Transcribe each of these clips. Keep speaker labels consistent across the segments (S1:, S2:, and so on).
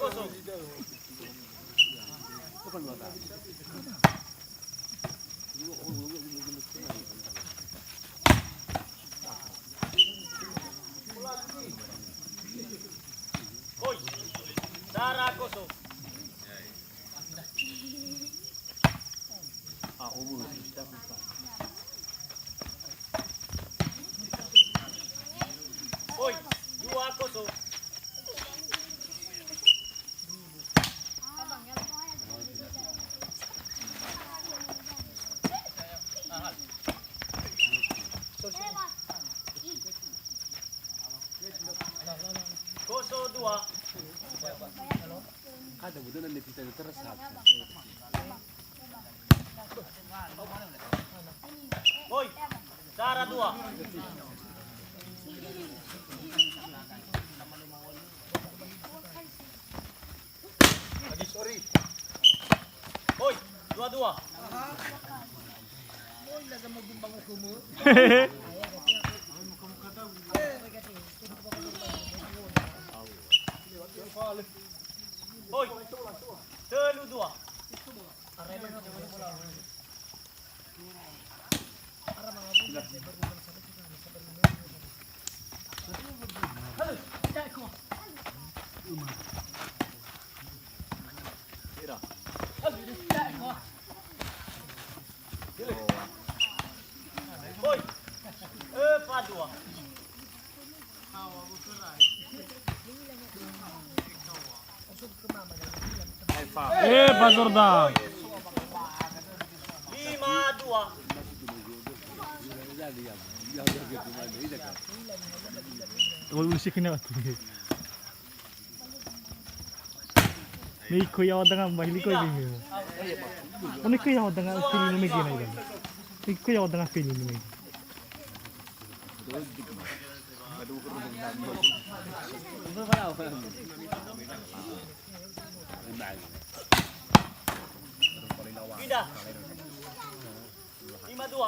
S1: Kosong. Oi, Sarah kosong. Oi, 2-0. Koso 2.
S2: Kada mo doon ang nagtitalo terasa.
S1: Oi, Sarah 2.
S2: Sorry.
S1: Oi, 2-2. Oi, 3-2. Oi, 4-2.
S3: Pas Jordan.
S1: 5-2.
S3: Ulusik na ito. May kuya ko nga mahili ko rin. Ano kuya ko nga feeling may gina yun. May kuya ko nga feeling may.
S1: Pindah. 5-2.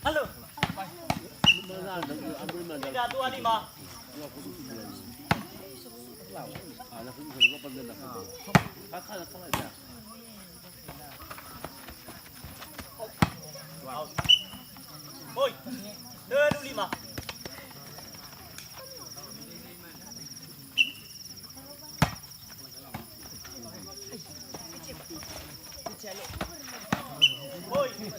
S1: Halo. Pindah 2-5. Oi, 2-5. Oi, 5-4.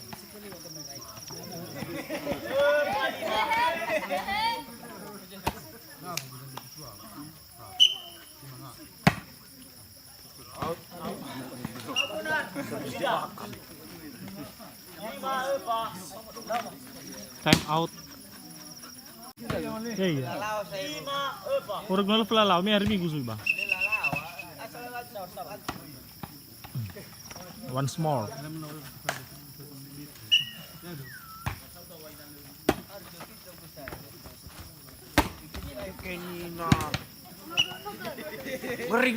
S3: Time out. Iya.
S1: 5-4.
S3: Orang nol pelalau, mi hari Minggu sudah. Once more.
S2: Ngeri.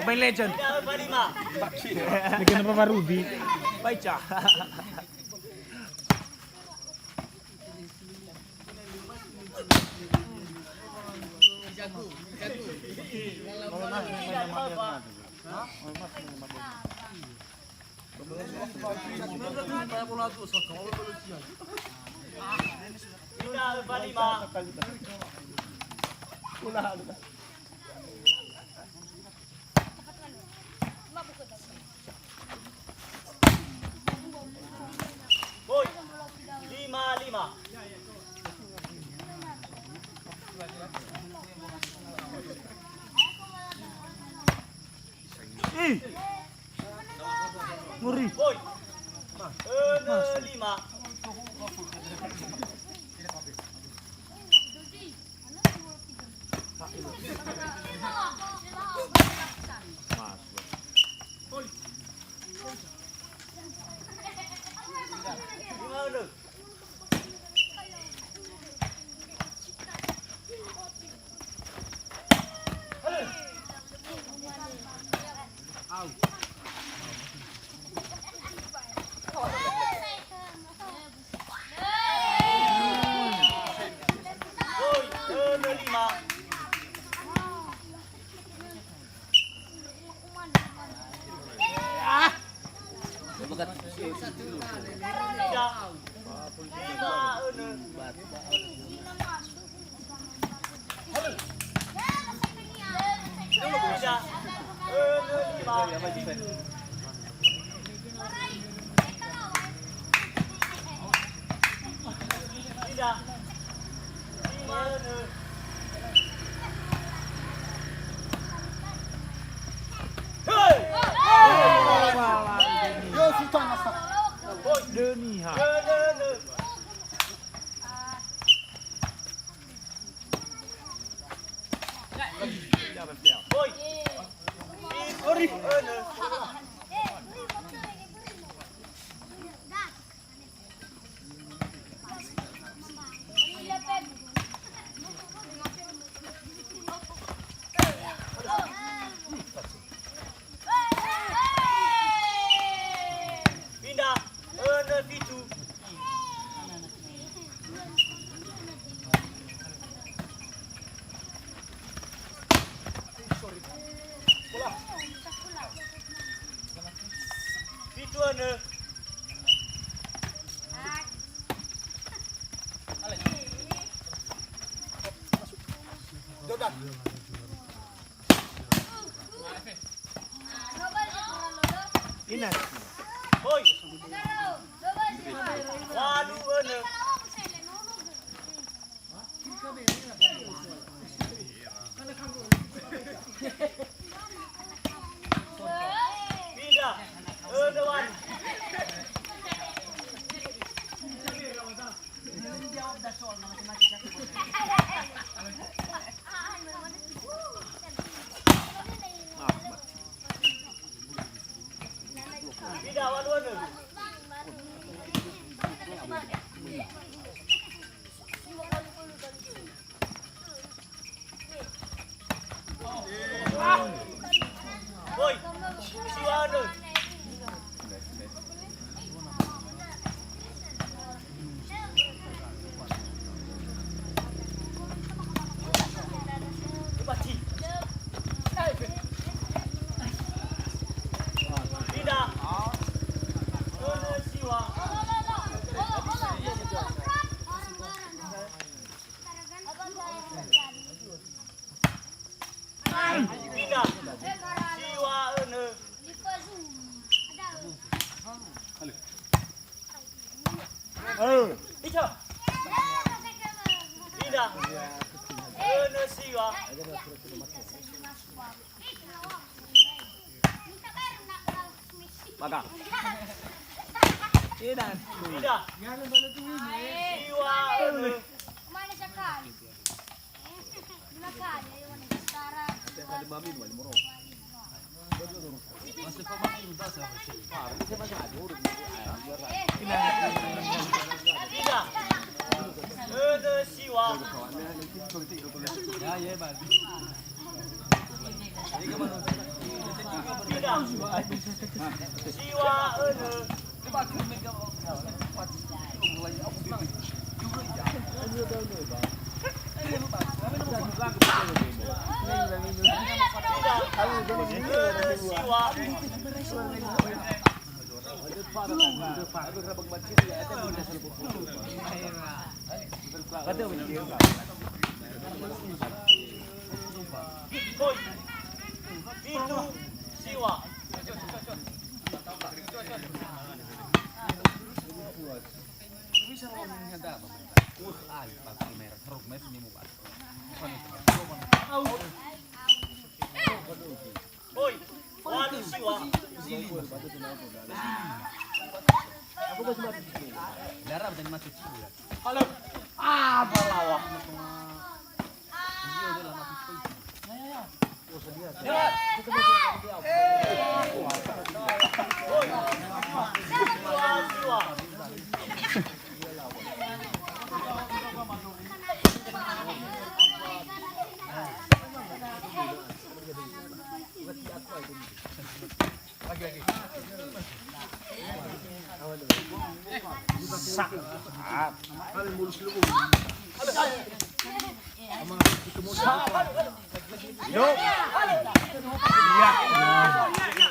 S2: Pemain legend.
S1: Pindah 5.
S3: Ini kenapa Pak Rudi?
S2: Baca.
S1: Pindah 5. Boy, 5-5.
S3: Ngeri.
S1: Boy, 6-5. Gimana? Pindah. 5-6. Hei!
S4: Yo, sultan masa.
S2: Deni ha.
S1: 6-6. Boy. 5-6. Pindah. 6-7. Itu ane.
S4: Dodan.
S2: Inas.
S1: Boy. Waduh ane. Pindah. 1. Pindah 1. Boy. Siwa ane. Baci. Pindah. 1 siwa. Pindah. Siwa ane. Ijo. Pindah. 1 siwa.
S2: Paga. Inan.
S1: Pindah. Siwa ane.
S5: Mana sekali? Lima kali, mana sekarang?
S1: Pindah. 1 siwa. Pindah. Siwa ane. Pindah. 1 siwa. Boy. Itu siwa. Boy. 1 siwa. Boy. 2 siwa.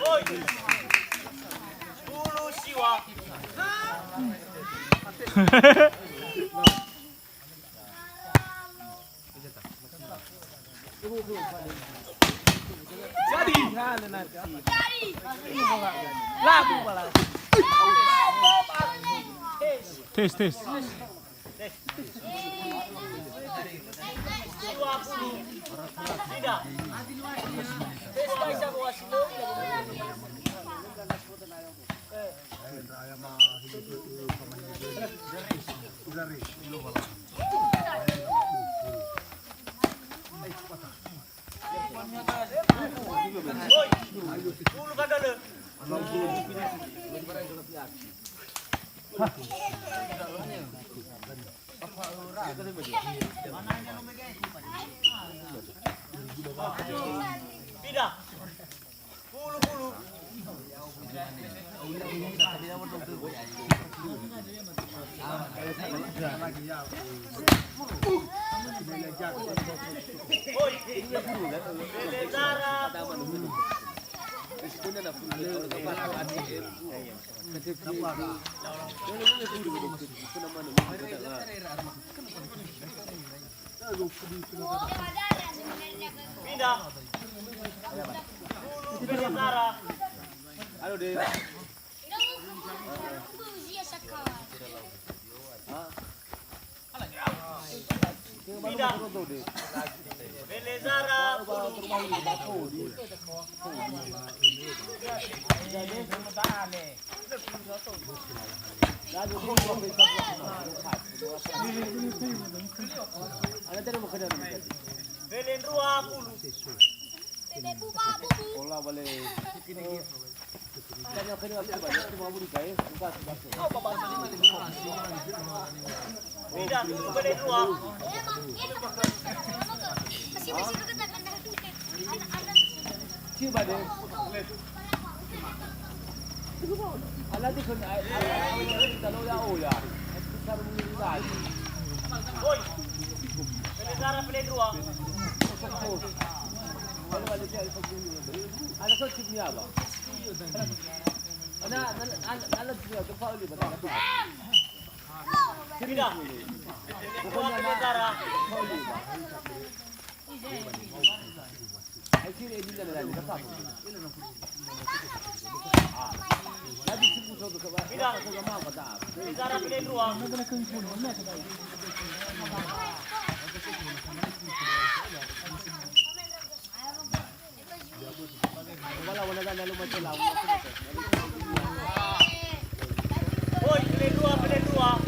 S1: Boy. 10 siwa.
S2: Jadi hal nanti.
S5: Jadi.
S2: Labu pala.
S3: Tes.
S1: Siwa 10. Tidak. Pesta isa buat silo. Boy, dulu kan dulu. Tidak. Puluh. Boy, Belezara. Pindah. Dulu Belezara.
S2: Halo deh.
S1: Pindah. Belezara. Belen 20.
S2: Olah boleh. Tanya kedua banyak cuma budi kaya buka sebab.
S1: Pindah dulu Belen 2.
S2: Coba deh. Alat itu kalau ya oh ya. Kita mengirimkan.
S1: Boy. Belezara Belen 2.
S2: Ada so chip ni apa? Ana dia tu Pauli betul.
S1: Pindah. Pokoknya Belezara.
S2: Akhirnya ini dah lagi dapat. Lagi cukup tu sebab.
S1: Pindah.
S2: Sama kata.
S1: Belezara Belen 2.
S2: Wala kan lalu macam lawan.
S1: Boy, Belen 2. Belen 2.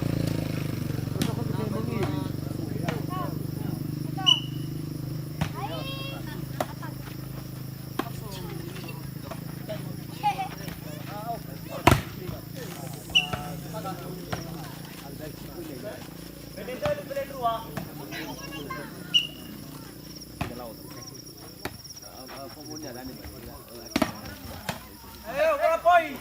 S2: Ayo, bola poin.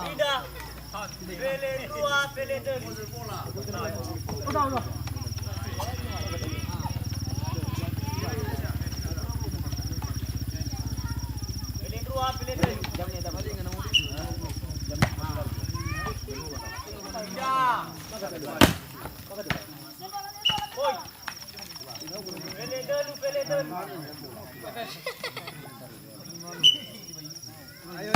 S1: Pindah. Belen 2, Belen 2.
S2: Udah.
S1: Belen 2, Belen 2.
S2: Jamnya dapat dengan nomor.
S1: Boy. Belen 2.
S2: Ayo.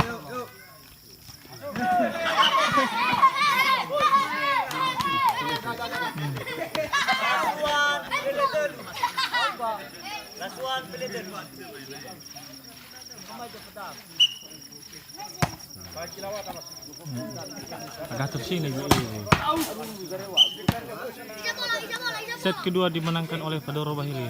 S1: Last one, Belen 2.
S3: Agak tersini Set kedua dimenangkan oleh Padoro Bahiri.